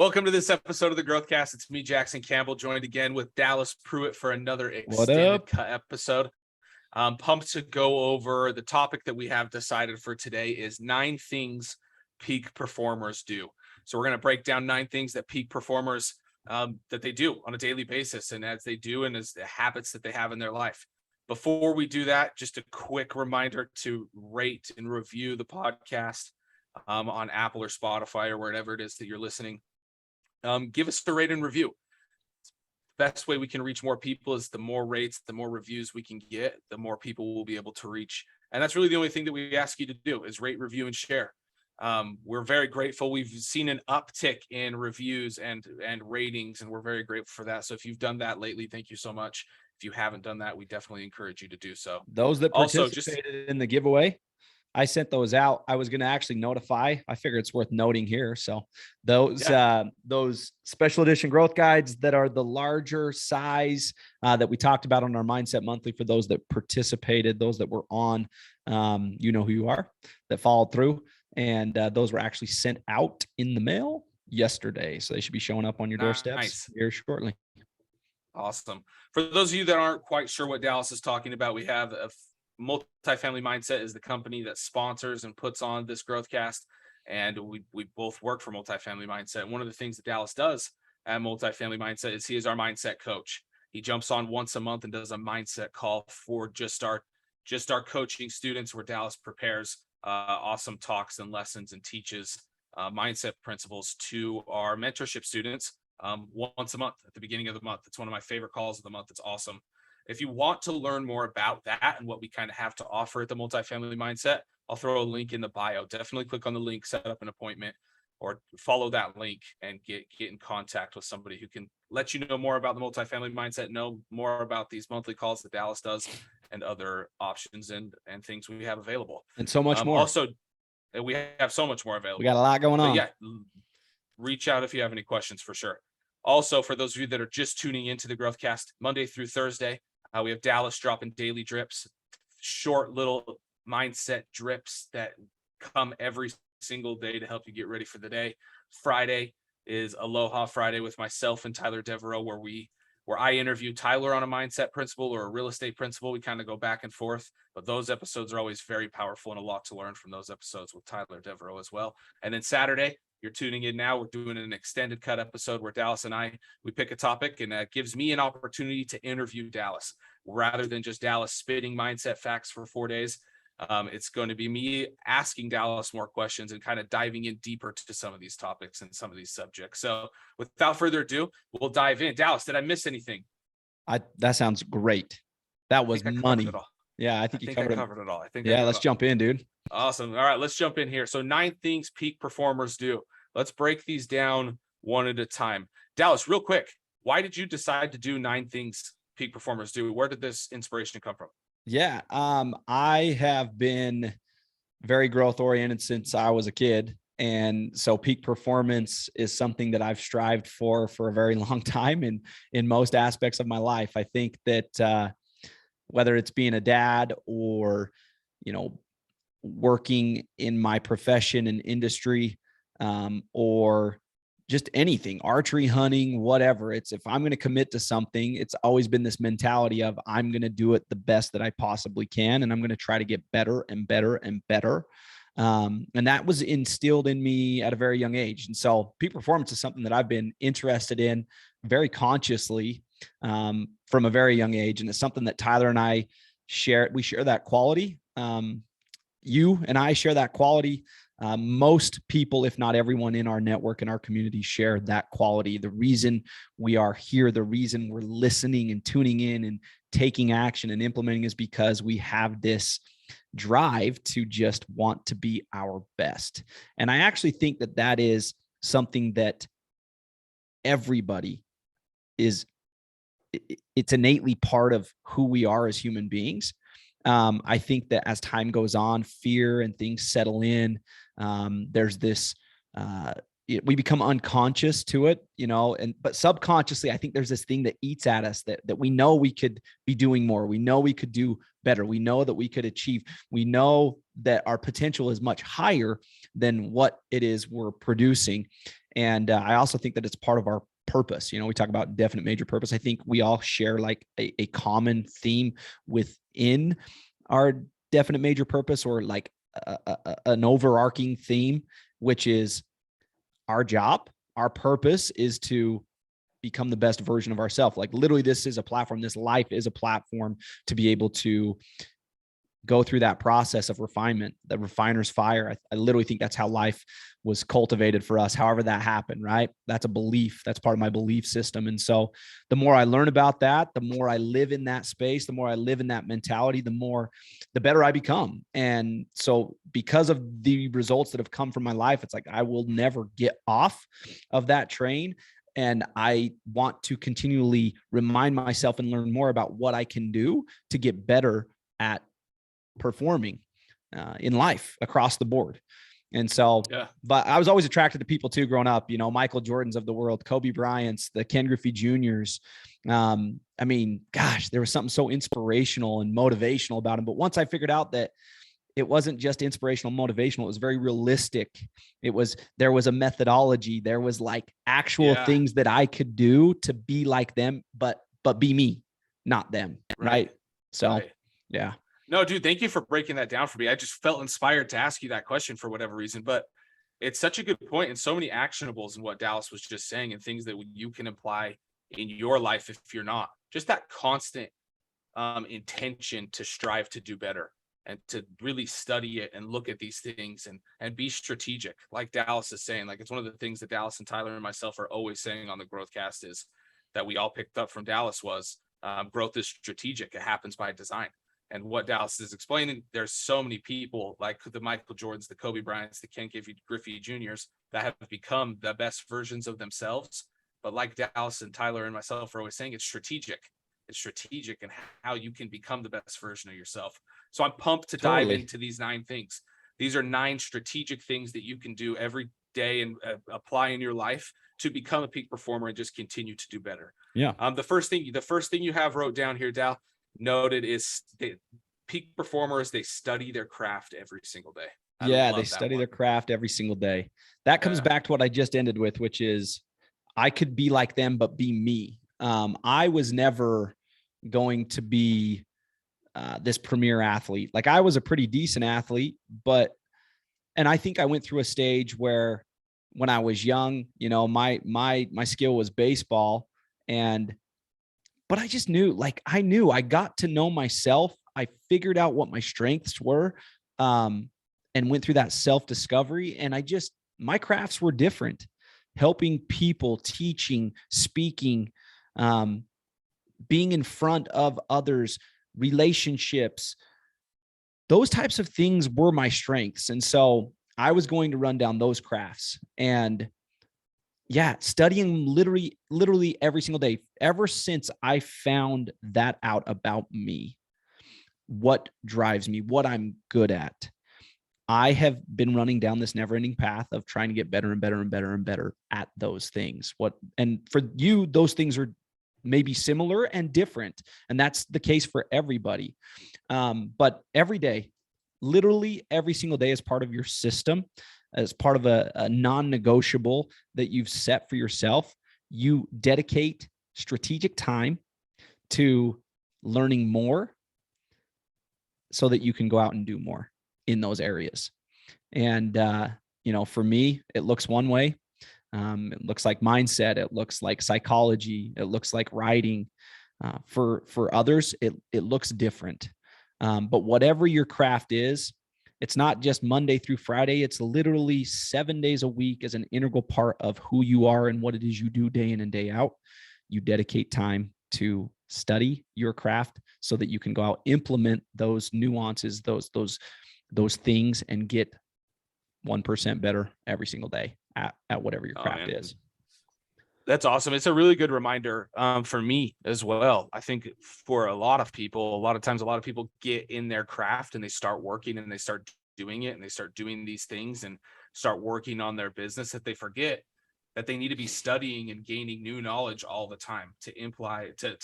Welcome to this episode of the Growth Cast. It's me, Jackson Campbell, joined again with Dallas Pruitt for another extended cut episode. I'm pumped to go over the topic that we have decided for today is 9 things peak performers do. So we're going to break down 9 things that peak performers that they do on a daily basis, and as they do, and as the habits that they have in their life. Before we do that, just a quick reminder to rate and review the podcast on Apple or Spotify or wherever it is that you're listening. Give us a rate and review. Best way we can reach more people is the more rates, the more reviews we can get, the more people we'll be able to reach. And that's really the only thing that we ask you to do is rate, review, and share. We're very grateful. We've seen an uptick in reviews and ratings, and we're very grateful for that. So if you've done that lately, thank you so much. If you haven't done that, we definitely encourage you to do so. Those that participated in the giveaway, I sent those out. I was going to actually notify. I figure it's worth noting here. So those special edition growth guides that are the larger size that we talked about on our Mindset Monthly, for those that participated, those that were on, you know who you are, that followed through. And those were actually sent out in the mail yesterday. So they should be showing up on your doorsteps here shortly. Awesome. For those of you that aren't quite sure what Dallas is talking about, we have a Multifamily Mindset is the company that sponsors and puts on this growth cast. And we both work for Multifamily Mindset. One of the things that Dallas does at Multifamily Mindset is he is our mindset coach. He jumps on once a month and does a mindset call for just our coaching students, where Dallas prepares awesome talks and lessons and teaches mindset principles to our mentorship students once a month at the beginning of the month. It's one of my favorite calls of the month. It's awesome. If you want to learn more about that and what we kind of have to offer at the Multifamily Mindset, I'll throw a link in the bio. Definitely click on the link, set up an appointment, or follow that link and get in contact with somebody who can let you know more about the Multifamily Mindset, know more about these monthly calls that Dallas does, and other options and things we have available. And so much more. Also, we have so much more available. We got a lot going on. Yeah, reach out if you have any questions for sure. Also, for those of you that are just tuning into the Growth Cast, Monday through Thursday, we have Dallas dropping daily drips, short little mindset drips that come every single day to help you get ready for the day. Friday is Aloha Friday with myself and Tyler Devereaux, where I interview Tyler on a mindset principle or a real estate principle. We kind of go back and forth, but those episodes are always very powerful and a lot to learn from those episodes with Tyler Devereaux as well. And then Saturday, you're tuning in now, we're doing an extended cut episode where Dallas and we pick a topic, and that gives me an opportunity to interview Dallas rather than just Dallas spitting mindset facts for 4 days. It's going to be me asking Dallas more questions and kind of diving in deeper to some of these topics and some of these subjects. So without further ado, we'll dive in. Dallas, did I miss anything? That sounds great. That was money. Yeah, I think you covered it all. Let's jump in, dude. Awesome. All right, let's jump in here. So 9 things peak performers do. Let's break these down one at a time. Dallas, real quick, why did you decide to do 9 things peak performers do? Where did this inspiration come from? Yeah, I have been very growth oriented since I was a kid. And so peak performance is something that I've strived for a very long time in most aspects of my life. I think that whether it's being a dad or, working in my profession and industry, or just anything, archery, hunting, whatever. It's if I'm going to commit to something, it's always been this mentality of I'm going to do it the best that I possibly can. And I'm going to try to get better and better and better. And that was instilled in me at a very young age. And so peak performance is something that I've been interested in very consciously from a very young age. And it's something that Tyler and I share. We share that quality. You and I share that quality. Most people, if not everyone in our network and our community, share that quality. The reason we are here, the reason we're listening and tuning in and taking action and implementing is because we have this drive to just want to be our best. And I actually think that that is something that everybody is, it's innately part of who we are as human beings. I think that as time goes on, fear and things settle in. There's this, we become unconscious to it, but subconsciously, I think there's this thing that eats at us that we know we could be doing more. We know we could do better. We know that we could achieve. We know that our potential is much higher than what it is we're producing. And I also think that it's part of our purpose. We talk about definite major purpose. I think we all share like a common theme within our definite major purpose, or like an overarching theme, which is our job. Our purpose is to become the best version of ourselves. Like literally, this is a platform. This life is a platform to be able to go through that process of refinement, the refiner's fire. I literally think that's how life was cultivated for us, however that happened, right? That's a belief. That's part of my belief system. And so the more I learn about that, the more I live in that space, the more I live in that mentality, the better I become. And so because of the results that have come from my life, it's like, I will never get off of that train. And I want to continually remind myself and learn more about what I can do to get better at performing in life across the board. And so, but I was always attracted to people too, growing up, Michael Jordans of the world, Kobe Bryant's, the Ken Griffey Jr.'s. I mean, gosh, there was something so inspirational and motivational about him. But once I figured out that it wasn't just inspirational, motivational, it was very realistic. There was a methodology. There was like actual things that I could do to be like them, but be me, not them. Right. So, yeah. No, dude, thank you for breaking that down for me. I just felt inspired to ask you that question for whatever reason, but it's such a good point and so many actionables in what Dallas was just saying, and things that you can apply in your life if you're not. Just that constant intention to strive to do better and to really study it and look at these things and be strategic. Like Dallas is saying, like it's one of the things that Dallas and Tyler and myself are always saying on the Growthcast is that we all picked up from Dallas was growth is strategic. It happens by design. And what Dallas is explaining, there's so many people like the Michael Jordans, the Kobe Bryants, the Ken Griffey Jr.'s that have become the best versions of themselves. But like Dallas and Tyler and myself are always saying, it's strategic. It's strategic and how you can become the best version of yourself. So I'm pumped to dive into these 9 things. These are 9 strategic things that you can do every day and apply in your life to become a peak performer and just continue to do better. Yeah. The first thing you have wrote down here, Dal, noted is peak performers, they study their craft every single day. They study their craft every single day. That comes back to what I just ended with, which is I could be like them, but be me. I was never going to be this premier athlete. Like I was a pretty decent athlete, and I think I went through a stage where when I was young, my skill was baseball, but I just knew, I got to know myself. I figured out what my strengths were, and went through that self-discovery. And my crafts were different, helping people, teaching, speaking, being in front of others, relationships, those types of things were my strengths. And so I was going to run down those crafts and studying literally every single day, ever since I found that out about me, what drives me, what I'm good at. I have been running down this never-ending path of trying to get better and better and better and better at those things. And for you, those things are maybe similar and different, and that's the case for everybody. But every day, literally every single day, is part of your system, as part of a non-negotiable that you've set for yourself. You dedicate strategic time to learning more so that you can go out and do more in those areas. And, for me, it looks one way. It looks like mindset. It looks like psychology. It looks like writing. For others, it looks different. But whatever your craft is, it's not just Monday through Friday. It's literally 7 days a week as an integral part of who you are and what it is you do day in and day out. You dedicate time to study your craft so that you can go out, implement those nuances, those things, and get 1% better every single day at whatever your craft is. That's awesome. It's a really good reminder for me as well. I think for a lot of people, a lot of times, a lot of people get in their craft and they start working and they start doing it and they start doing these things and start working on their business, that they forget that they need to be studying and gaining new knowledge all the time to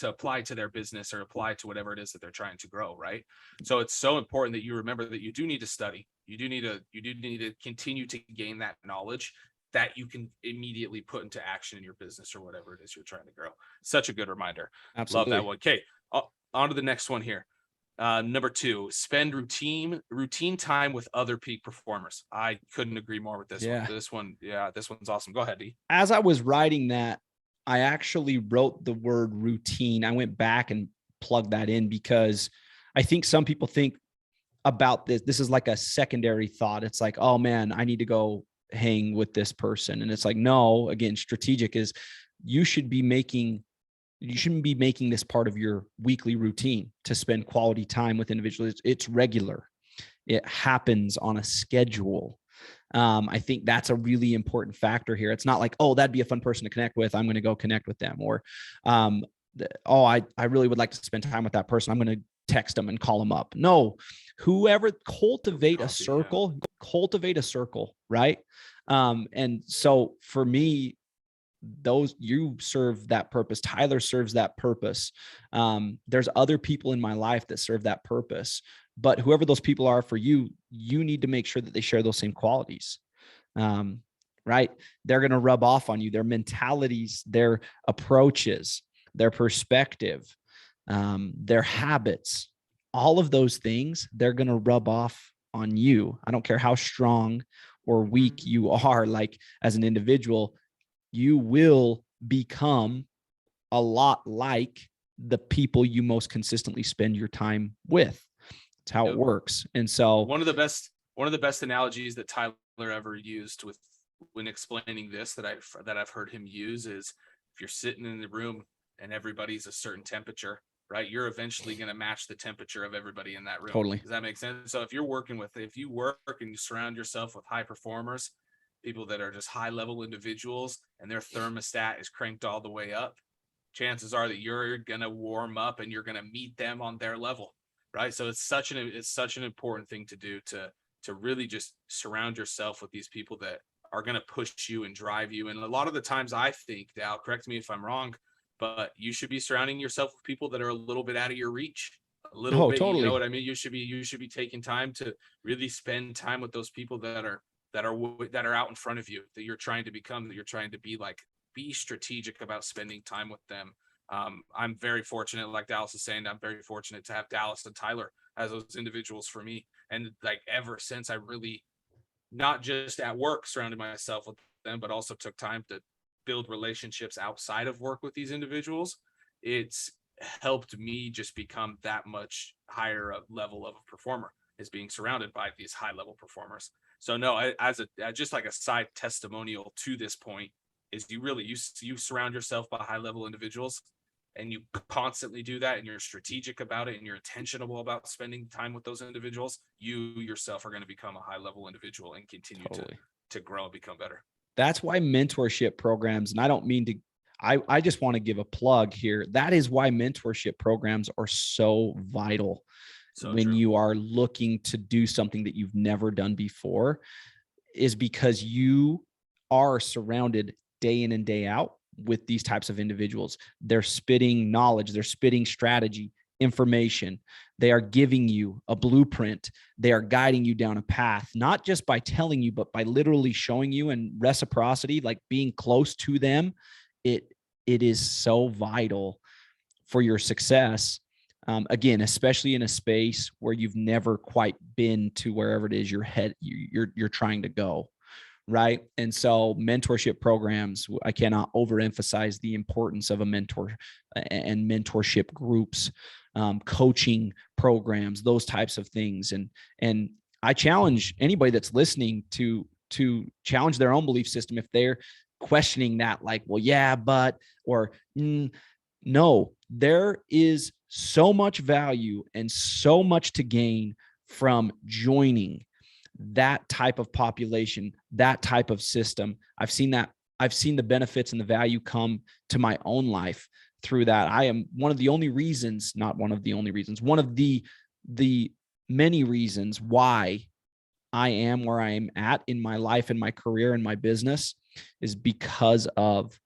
apply to their business or apply to whatever it is that they're trying to grow. Right. So it's so important that you remember that you do need to study. You do need to continue to gain that knowledge. that you can immediately put into action in your business or whatever it is you're trying to grow. Such a good reminder. Absolutely. Love that one. Okay, on to the next one here. Number 2, spend routine time with other peak performers. I couldn't agree more with this one. This one's awesome. Go ahead, D. As I was writing that, I actually wrote the word routine. I went back and plugged that in because I think some people think about this. This is like a secondary thought. It's like, oh man, I need to go hang with this person. And it's like, no, again, strategic is you shouldn't be making this part of your weekly routine to spend quality time with individuals. It's regular. It happens on a schedule. I think that's a really important factor here. It's not like, oh, that'd be a fun person to connect with, I'm going to go connect with them. Or, I really would like to spend time with that person, I'm going to text them and call them up. No, whoever, cultivate a circle, right? And so for me, you serve that purpose. Tyler serves that purpose. There's other people in my life that serve that purpose, but whoever those people are for you, you need to make sure that they share those same qualities. Right? They're going to rub off on you, their mentalities, their approaches, their perspective, their habits, all of those things, they're going to rub off on you. I don't care how strong or weak you are, like as an individual, you will become a lot like the people you most consistently spend your time with. It's how it works. And so one of the best analogies that Tyler ever used when explaining this that I've heard him use is, if you're sitting in the room and everybody's a certain temperature, right? You're eventually going to match the temperature of everybody in that room. Totally. Does that make sense? So if you work and you surround yourself with high performers, people that are just high level individuals, and their thermostat is cranked all the way up, chances are that you're going to warm up and you're going to meet them on their level, right? So it's such an important thing to do, to really just surround yourself with these people that are going to push you and drive you. And a lot of the times I think, Dal, correct me if I'm wrong, but you should be surrounding yourself with people that are a little bit out of your reach, a little bit. Totally. You know what I mean? You should be taking time to really spend time with those people that are out in front of you, that you're trying to become, that you're trying to be like. Be strategic about spending time with them. I'm very fortunate, like Dallas is saying, I'm very fortunate to have Dallas and Tyler as those individuals for me. And like ever since, I really, not just at work, surrounded myself with them, but also took time to build relationships outside of work with these individuals. It's helped me just become that much higher level of a performer, is being surrounded by these high level performers. So no, just like a side testimonial to this point, is you surround yourself by high level individuals, and you constantly do that, and you're strategic about it, and you're intentional about spending time with those individuals, you yourself are going to become a high level individual and continue to grow and become better. That's why mentorship programs, and I don't mean to, I just want to give a plug here. That is why mentorship programs are so vital. So when you are looking to do something that you've never done before, is because you are surrounded day in and day out with these types of individuals. They're spitting knowledge, they're spitting strategy, information. They are giving you a blueprint. They are guiding you down a path, not just by telling you, but by literally showing you, and reciprocity, like being close to them. It is so vital for your success. Again, especially in a space where you've never quite been to wherever it is you're trying to go. Right. And so mentorship programs, I cannot overemphasize the importance of a mentor and mentorship groups, coaching programs, those types of things. And I challenge anybody that's listening to challenge their own belief system. If they're questioning that, like, well, yeah, but, or no, there is so much value and so much to gain from joining that type of population, that type of system. I've seen the benefits and the value come to my own life through that. I am one of the many reasons why I am where I am at in my life and my career and my business, is because of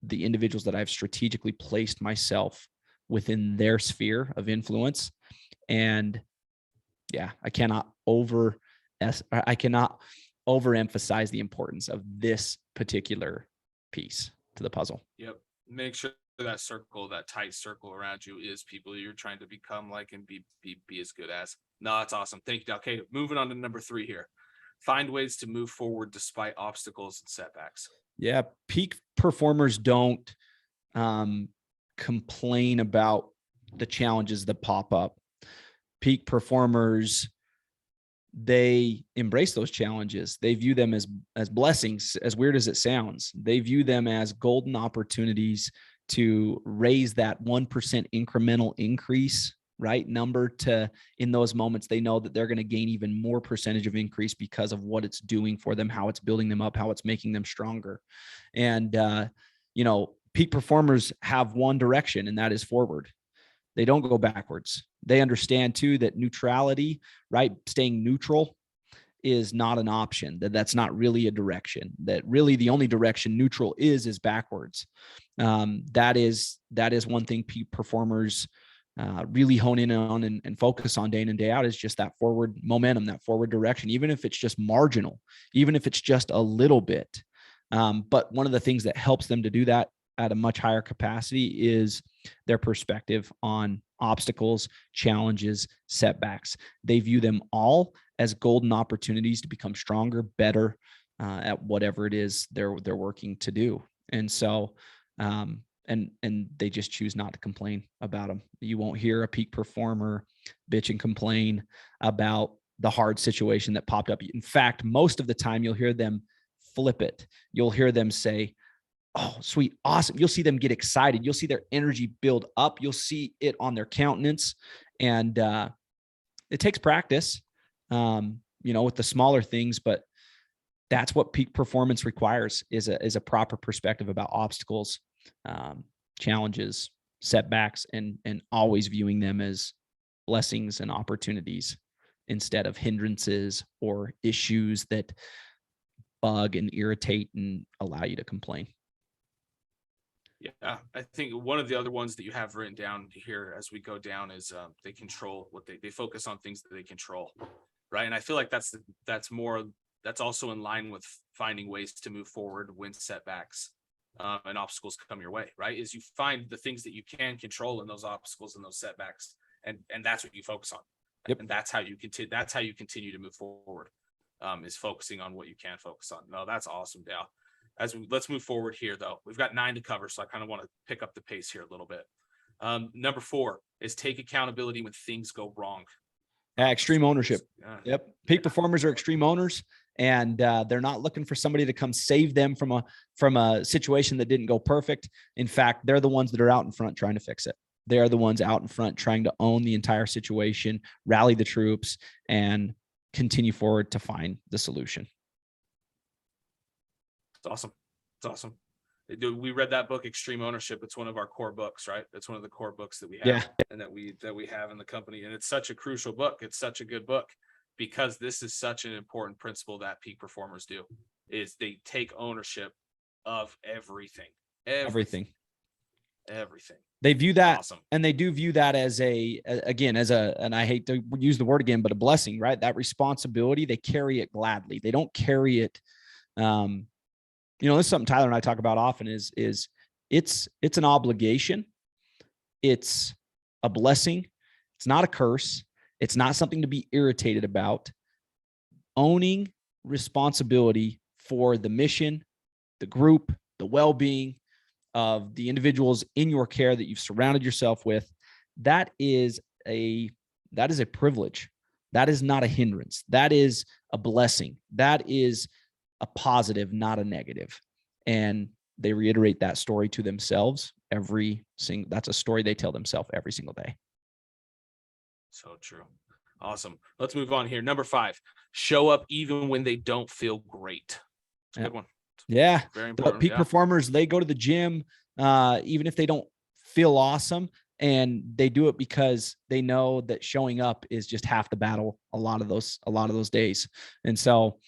the individuals that I've strategically placed myself within their sphere of influence. And yeah, I cannot overemphasize the importance of this particular piece to the puzzle. Yep. Make sure that circle, that tight circle around you, is people you're trying to become like and be as good as. No, that's awesome. Thank you. Okay, moving on to number 3 here. Find ways to move forward despite obstacles and setbacks. Yeah, peak performers don't complain about the challenges that pop up. Peak performers, they embrace those challenges. They view them as blessings, as weird as it sounds. They view them as golden opportunities to raise that 1% incremental increase, right? Number to, in those moments, they know that they're going to gain even more percentage of increase because of what it's doing for them, how it's building them up, how it's making them stronger. And, peak performers have one direction, and that is forward. They don't go backwards. They understand too that neutrality, right? Staying neutral is not an option, that's not really a direction, that really the only direction neutral is backwards. That is one thing peak performers really hone in on and focus on day in and day out, is just that forward momentum, that forward direction, even if it's just marginal, even if it's just a little bit. But one of the things that helps them to do that at a much higher capacity is their perspective on obstacles, challenges, setbacks. They view them all as golden opportunities to become stronger, better at whatever it is they're working to do. And so, and they just choose not to complain about them. You won't hear a peak performer bitch and complain about the hard situation that popped up. In fact, most of the time you'll hear them flip it. You'll hear them say, "Oh, sweet, awesome." You'll see them get excited. You'll see their energy build up. You'll see it on their countenance. And it takes practice, with the smaller things, but that's what peak performance requires, is a proper perspective about obstacles, challenges, setbacks, and always viewing them as blessings and opportunities instead of hindrances or issues that bug and irritate and allow you to complain. Yeah, I think one of the other ones that you have written down here as we go down is they control what they focus on things that they control, right? And I feel like that's also in line with finding ways to move forward when setbacks and obstacles come your way, right? Is you find the things that you can control in those obstacles and those setbacks, and that's what you focus on. Yep. And that's how you continue to move forward, is focusing on what you can focus on. No, that's awesome, Dale. Let's move forward here, though. We've got 9 to cover, so I kind of want to pick up the pace here a little bit. Number 4 is take accountability when things go wrong. Extreme ownership. Yep. Peak performers are extreme owners, and they're not looking for somebody to come save them from a situation that didn't go perfect. In fact, they're the ones that are out in front trying to fix it. They're the ones out in front trying to own the entire situation, rally the troops, and continue forward to find the solution. Awesome. It's awesome. We read that book, Extreme Ownership. It's one of our core books, right? It's one of the core books that we have and that we have in the company. And it's such a crucial book. It's such a good book because this is such an important principle that peak performers do, is they take ownership of everything. They view that. Awesome. And they do view that as and I hate to use the word again, but a blessing, right? That responsibility, they carry it gladly. They don't carry it, this is something Tyler and I talk about often, is it's an obligation. It's a blessing. It's not a curse. It's not something to be irritated about. Owning responsibility for the mission, the group, the well-being of the individuals in your care that you've surrounded yourself with, that is a privilege. That is not a hindrance. That is a blessing. That is a positive, not a negative. And they reiterate that story to themselves that's a story they tell themselves every single day. So true. Awesome. Let's move on here. Number 5, show up even when they don't feel great. It's a good one. Yeah. Very important. Peak performers, they go to the gym, even if they don't feel awesome, and they do it because they know that showing up is just half the battle a lot of those days. And so,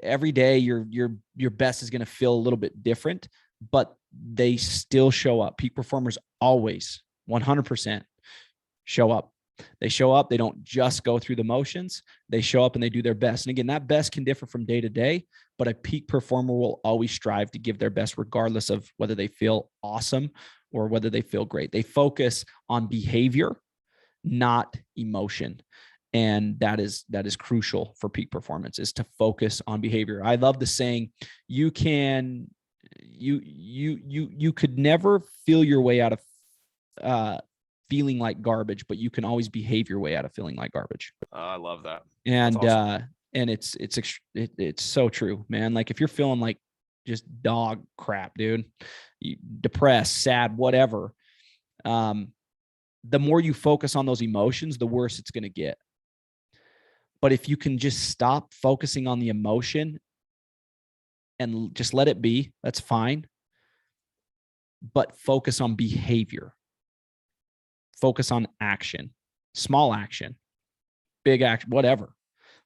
every day your best is going to feel a little bit different, but they still show up. Peak performers always 100% show up They show up, they don't just go through the motions. They show up and they do their best. And again, that best can differ from day to day, but a peak performer will always strive to give their best regardless of whether they feel awesome or whether they feel great. They focus on behavior, not emotion. And that is crucial for peak performance, is to focus on behavior. I love the saying, you could never feel your way out of feeling like garbage, but you can always behave your way out of feeling like garbage. I love that. And awesome. And it's so true, man. Like if you're feeling like just dog crap, dude, depressed, sad, whatever, the more you focus on those emotions, the worse it's going to get. But if you can just stop focusing on the emotion and just let it be, that's fine. But focus on behavior. Focus on action, small action, big action, whatever.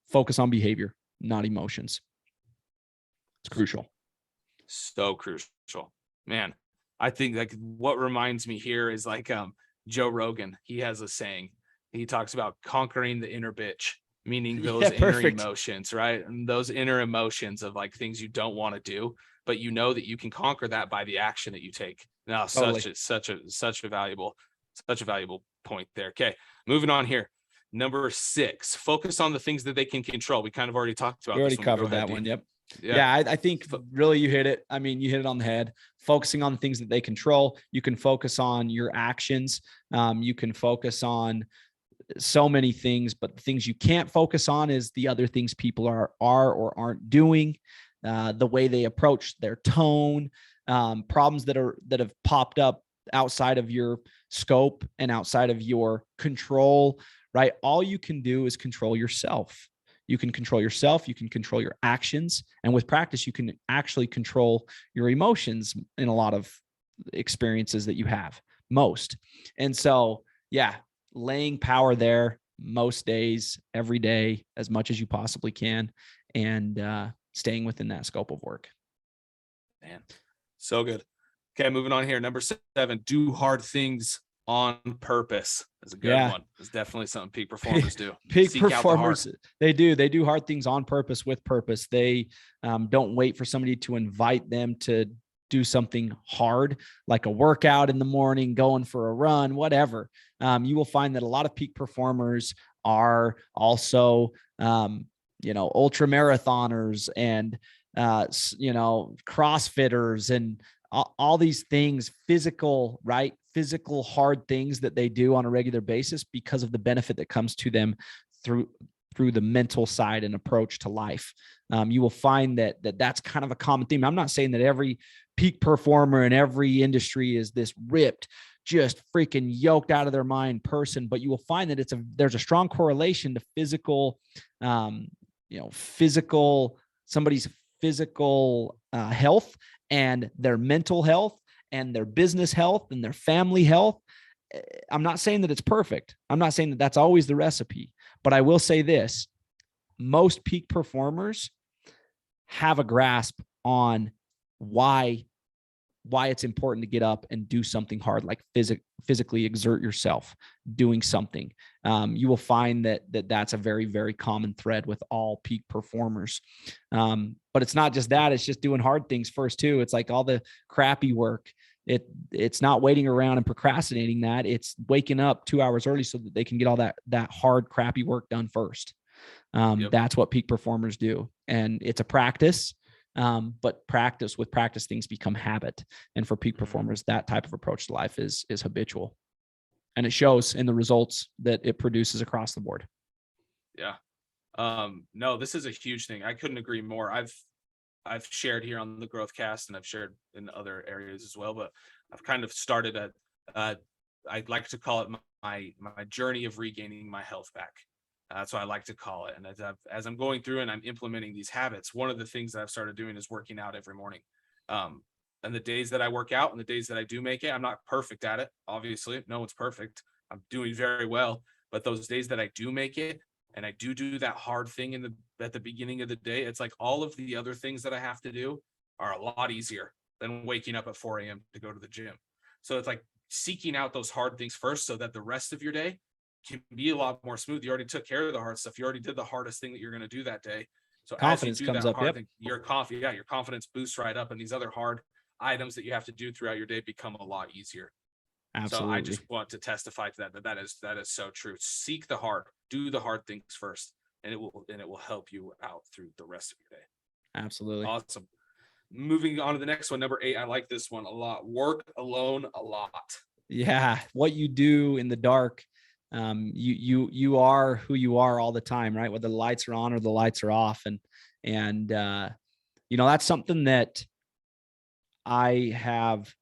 Focus on behavior, not emotions. It's crucial. So crucial, man. I think like what reminds me here is like Joe Rogan. He has a saying. He talks about conquering the inner bitch, meaning those inner emotions, right? And those inner emotions of like things you don't want to do, but you know that you can conquer that by the action that you take. Now, totally. such a valuable point there. Okay, moving on here. Number 6, focus on the things that they can control. We kind of already talked about. We already covered that one. Yep. Yeah, I think really you hit it. I mean, you hit it on the head. Focusing on the things that they control. You can focus on your actions. You can focus on so many things, but the things you can't focus on is the other things people are or aren't doing, the way they approach their tone, problems that have popped up outside of your scope and outside of your control, right? All you can do is control yourself. You can control yourself. You can control your actions. And with practice, you can actually control your emotions in a lot of experiences that you have, most. And so, yeah, laying power there most days, every day, as much as you possibly can, and staying within that scope of work. Man, so good. Okay, moving on here. Number 7, do hard things on purpose. That's a good one. It's definitely something peak performers do. Peak performers, they do hard things on purpose, with purpose. They don't wait for somebody to invite them to do something hard, like a workout in the morning, going for a run, whatever. You will find that a lot of peak performers are also, ultra marathoners and, CrossFitters and all these things, physical, right? Physical hard things that they do on a regular basis because of the benefit that comes to them through the mental side and approach to life. You will find that's kind of a common theme. I'm not saying that every peak performer in every industry is this ripped, just freaking yoked out of their mind person, but you will find that there's a strong correlation to somebody's physical health and their mental health and their business health and their family health. I'm not saying that it's perfect. I'm not saying that that's always the recipe, but I will say this: most peak performers have a grasp on why it's important to get up and do something hard, like physically exert yourself doing something. You will find that's a very, very common thread with all peak performers. But it's not just that, it's just doing hard things first too. It's like all the crappy work. It's not waiting around and procrastinating that. It's waking up 2 hours early so that they can get all that hard, crappy work done first. That's what peak performers do. And it's a practice. But with practice, things become habit. And for peak performers, that type of approach to life is habitual. And it shows in the results that it produces across the board. Yeah. No, this is a huge thing. I couldn't agree more. I've shared here on the Growth Cast, and I've shared in other areas as well, but I've kind of started I'd like to call it my journey of regaining my health back. That's what I like to call it. And as I'm going through and I'm implementing these habits, one of the things that I've started doing is working out every morning. And the days that I work out and the days that I do make it, I'm not perfect at it. Obviously, no one's perfect. I'm doing very well. But those days that I do make it and I do that hard thing at the beginning of the day, it's like all of the other things that I have to do are a lot easier than waking up at 4 a.m. to go to the gym. So it's like seeking out those hard things first so that the rest of your day can be a lot more smooth. You already took care of the hard stuff. You already did the hardest thing that you're going to do that day. So confidence as you do comes that up. hard Yep. thing, your confidence boosts right up, and these other hard items that you have to do throughout your day become a lot easier. Absolutely. So I just want to testify to that is so true. Seek the hard, do the hard things first, and it will help you out through the rest of your day. Absolutely. Awesome. Moving on to the next one, number 8. I like this one a lot. Work alone a lot. Yeah. What you do in the dark, you are who you are all the time, right? Whether the lights are on or the lights are off. And that's something that I have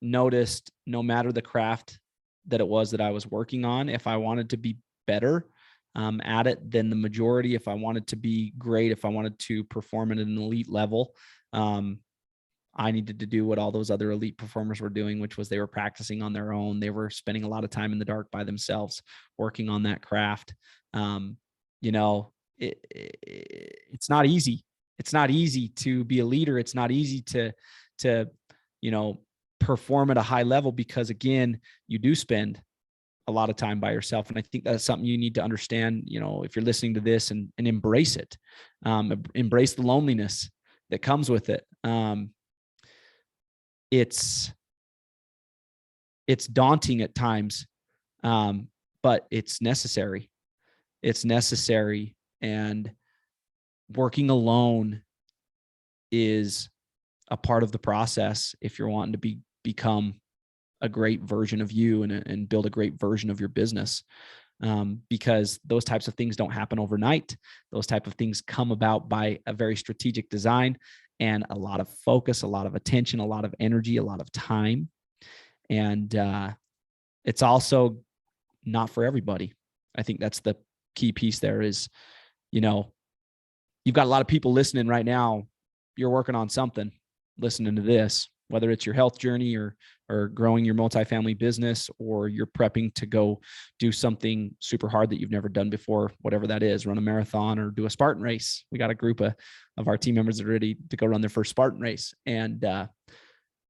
noticed. No matter the craft that it was that I was working on, if I wanted to be better at it than the majority, if I wanted to be great, if I wanted to perform at an elite level, I needed to do what all those other elite performers were doing, which was they were practicing on their own. They were spending a lot of time in the dark by themselves, working on that craft. It's not easy. It's not easy to be a leader. It's not easy to perform at a high level, because again, you do spend a lot of time by yourself. And I think that's something you need to understand, if you're listening to this, and embrace it, embrace the loneliness that comes with it. It's daunting at times, but it's necessary. It's necessary. And working alone is a part of the process if you're wanting to become a great version of you and build a great version of your business. Because those types of things don't happen overnight. Those type of things come about by a very strategic design and a lot of focus, a lot of attention, a lot of energy, a lot of time. And it's also not for everybody. I think that's the key piece there is, you've got a lot of people listening right now. You're working on something, listening to this, whether it's your health journey or growing your multifamily business, or you're prepping to go do something super hard that you've never done before, whatever that is, run a marathon or do a Spartan race. We got a group of our team members that are ready to go run their first Spartan race. And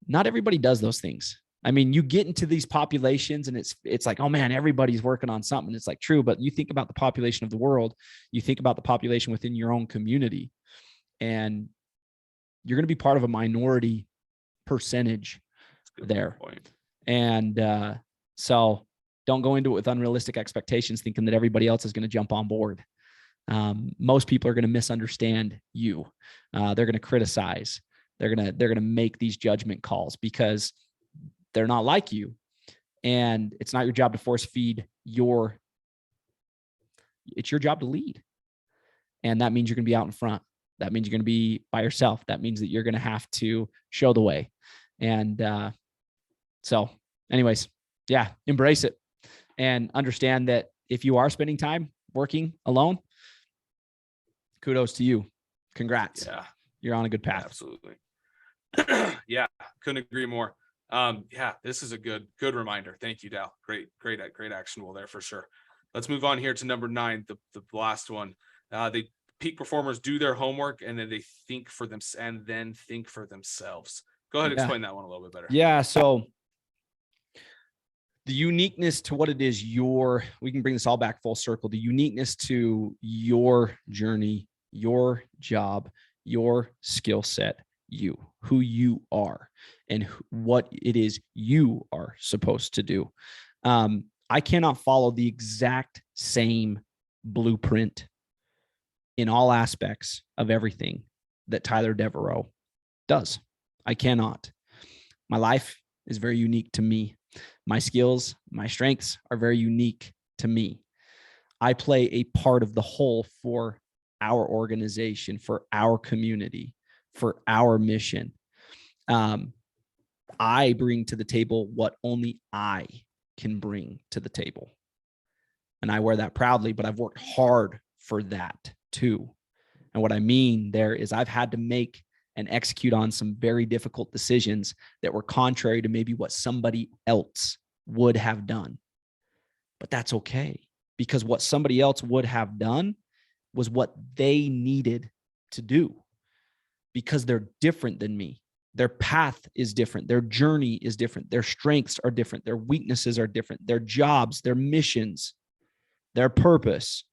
not everybody does those things. I mean, you get into these populations and it's like, oh man, everybody's working on something. It's like true, but you think about the population of the world, you think about the population within your own community, and you're going to be part of a minority percentage there. And so don't go into it with unrealistic expectations, thinking that everybody else is going to jump on board. Most people are going to misunderstand you. They're going to criticize. They're going to make these judgment calls because they're not like you. And it's not your job to force feed it's your job to lead. And that means you're going to be out in front. That means you're going to be by yourself. That means that you're going to have to show the way. And so anyways, yeah, embrace it and understand that if you are spending time working alone, kudos to you. Congrats. Yeah. You're on a good path. Absolutely. Yeah. Couldn't agree more. Yeah, this is a good reminder. Thank you, Dal. Great actionable there for sure. Let's move on here to number 9, the last one. The peak performers do their homework and then they think for themselves. Go ahead and explain that one a little bit better. Yeah. So the uniqueness to what it is we can bring this all back full circle. The uniqueness to your journey, your job, your skill set, who you are, and what it is you are supposed to do. I cannot follow the exact same blueprint in all aspects of everything that Tyler Devereaux does. I cannot. My life is very unique to me. My skills, my strengths are very unique to me. I play a part of the whole for our organization, for our community, for our mission. I bring to the table what only I can bring to the table. And I wear that proudly, but I've worked hard for that too. And what I mean there is I've had to make and execute on some very difficult decisions that were contrary to maybe what somebody else would have done. But that's okay, because what somebody else would have done was what they needed to do, because they're different than me. Their path is different. Their journey is different. Their strengths are different. Their weaknesses are different. Their jobs, their missions their purpose.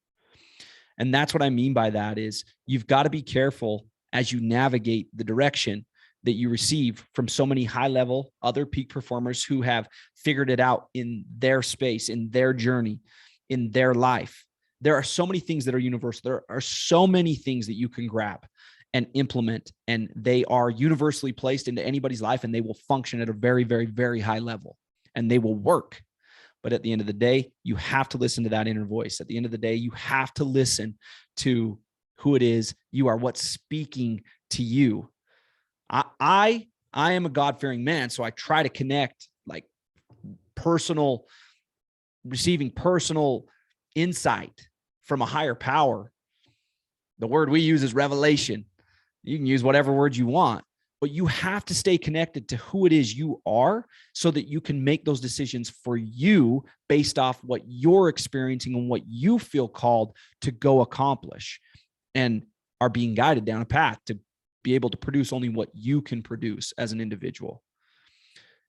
And that's what I mean by that is you've got to be careful as you navigate the direction that you receive from so many high level other peak performers who have figured it out in their space, in their journey, in their life. There are so many things that are universal. There are so many things that you can grab and implement, and they are universally placed into anybody's life, and they will function at a very, very, very high level, and they will work. But at the end of the day, you have to listen to that inner voice. At the end of the day, you have to listen to who it is you are, what's speaking to you. I am a God-fearing man, so I try to connect like receiving personal insight from a higher power. The word we use is revelation. You can use whatever word you want, but you have to stay connected to who it is you are so that you can make those decisions for you based off what you're experiencing and what you feel called to go accomplish, and are being guided down a path to be able to produce only what you can produce as an individual.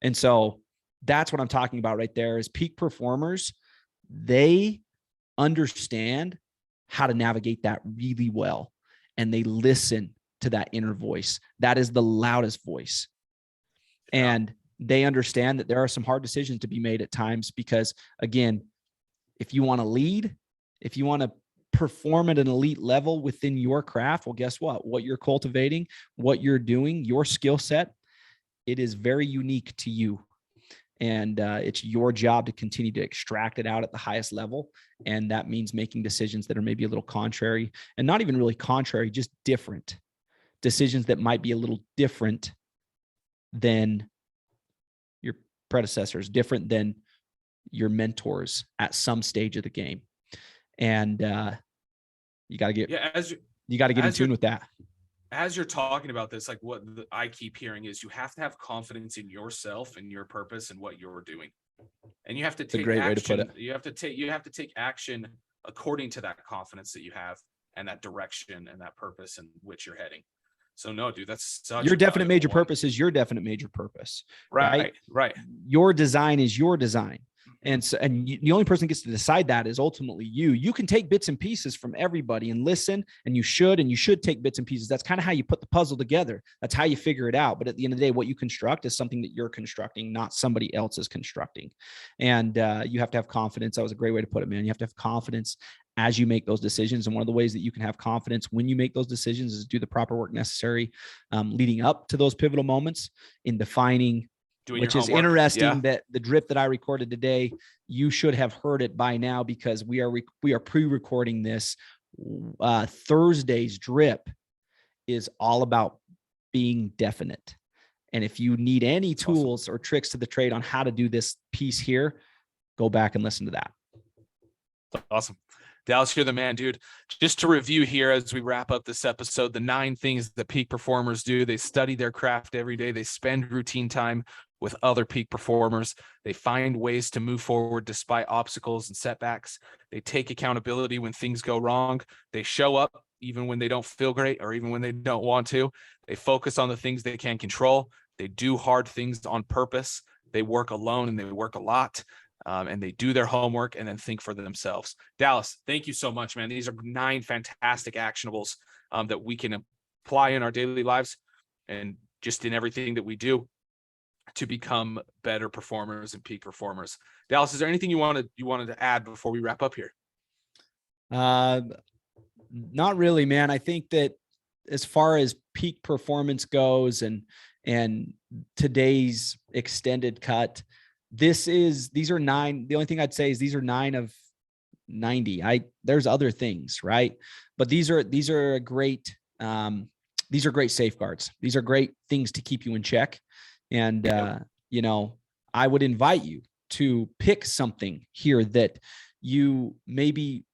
And so that's what I'm talking about right there is peak performers. They understand how to navigate that really well, and they listen to that inner voice. That is the loudest voice. And they understand that there are some hard decisions to be made at times because, again, if you want to lead, if you want to perform at an elite level within your craft, well, guess what you're cultivating, what you're doing, your skill set, it is very unique to you. And it's your job to continue to extract it out at the highest level. And that means making decisions that are maybe a little contrary, and not even really contrary, just different decisions that might be a little different than your predecessors, different than your mentors at some stage of the game. And you got to get, in tune with that. As you're talking about this, like what I keep hearing is you have to have confidence in yourself and your purpose and what you're doing. And you have to take a great action. Way to put it. You have to take action according to that confidence that you have and that direction and that purpose in which you're heading. So no, dude, that's such your definite major purpose is your definite major purpose. Right. Your design is your design. And so, the only person who gets to decide that is ultimately you. You can take bits and pieces from everybody and listen, and you should take bits and pieces. That's kind of how you put the puzzle together. That's how you figure it out. But at the end of the day, what you construct is something that you're constructing, not somebody else is constructing. And you have to have confidence. That was a great way to put it, man. You have to have confidence as you make those decisions. And one of the ways that you can have confidence when you make those decisions is do the proper work necessary leading up to those pivotal moments in defining, which is interesting that the drip that I recorded today, you should have heard it by now because we are pre-recording this. Thursday's drip is all about being definite. And if you need any tools or tricks to the trade on how to do this piece here, go back and listen to that. Awesome. Dallas, you're the man, dude. Just to review here as we wrap up this episode, the 9 things that peak performers do. They study their craft every day. They spend routine time with other peak performers. They find ways to move forward despite obstacles and setbacks. They take accountability when things go wrong. They show up even when they don't feel great or even when they don't want to. They focus on the things they can control. They do hard things on purpose. They work alone and they work a lot. And they do their homework and then think for themselves. Dallas, thank you so much, man. These are 9 fantastic actionables that we can apply in our daily lives and just in everything that we do to become better performers and peak performers. Dallas, is there anything you wanted to add before we wrap up here? Not really, man. I think that as far as peak performance goes and today's extended cut, these are 9. The only thing I'd say is these are 9 of 90. There's other things, right? But these are great safeguards. These are great things to keep you in check. And, I would invite you to pick something here that you maybe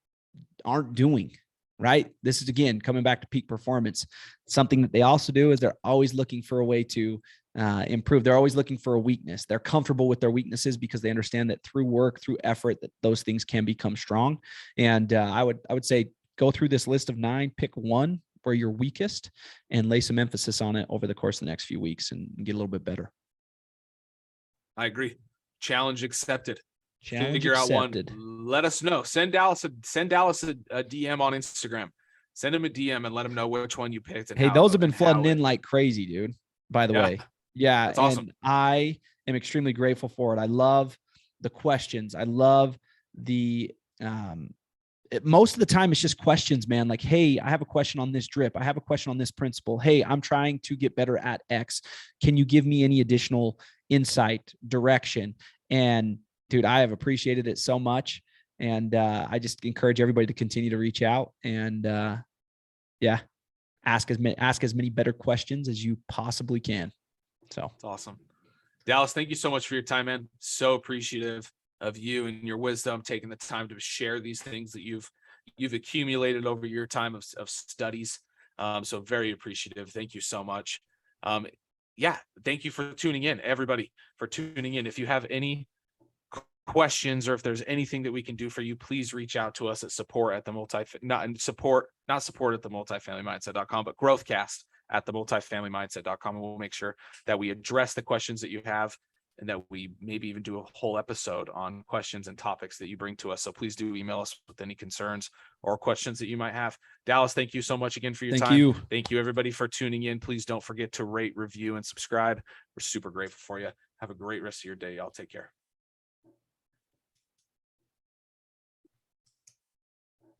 aren't doing, right? This is, again, coming back to peak performance. Something that they also do is they're always looking for a way to improve. They're always looking for a weakness. They're comfortable with their weaknesses because they understand that through work, through effort, that those things can become strong. And I would say go through this list of 9, pick one where you're weakest and lay some emphasis on it over the course of the next few weeks and get a little bit better. I agree. Challenge accepted. Challenge figure accepted. out one, let us know. Send Dallas a DM on Instagram. Send him a DM and let him know which one you picked. And hey, those have been flooding in like crazy, dude. By the way. Yeah. That's awesome. And I am extremely grateful for it. I love the questions. I love the most of the time it's just questions, man. Like, hey, I have a question on this drip. I have a question on this principle. Hey, I'm trying to get better at X. Can you give me any additional insight, direction? And dude, I have appreciated it so much. And I just encourage everybody to continue to reach out and ask as many better questions as you possibly can. So it's awesome. Dallas, thank you so much for your time, man. So appreciative of you and your wisdom, taking the time to share these things that you've accumulated over your time of studies. So very appreciative. Thank you so much. Thank you for tuning in, everybody, for tuning in. If you have any questions or if there's anything that we can do for you, please reach out to us at support at the multifamilymindset.com, but growthcast at the multifamilymindset.com. And we'll make sure that we address the questions that you have and that we maybe even do a whole episode on questions and topics that you bring to us. So please do email us with any concerns or questions that you might have. Dallas, thank you so much again for your time. Thank you everybody for tuning in. Please don't forget to rate, review, and subscribe. We're super grateful for you. Have a great rest of your day. Y'all take care.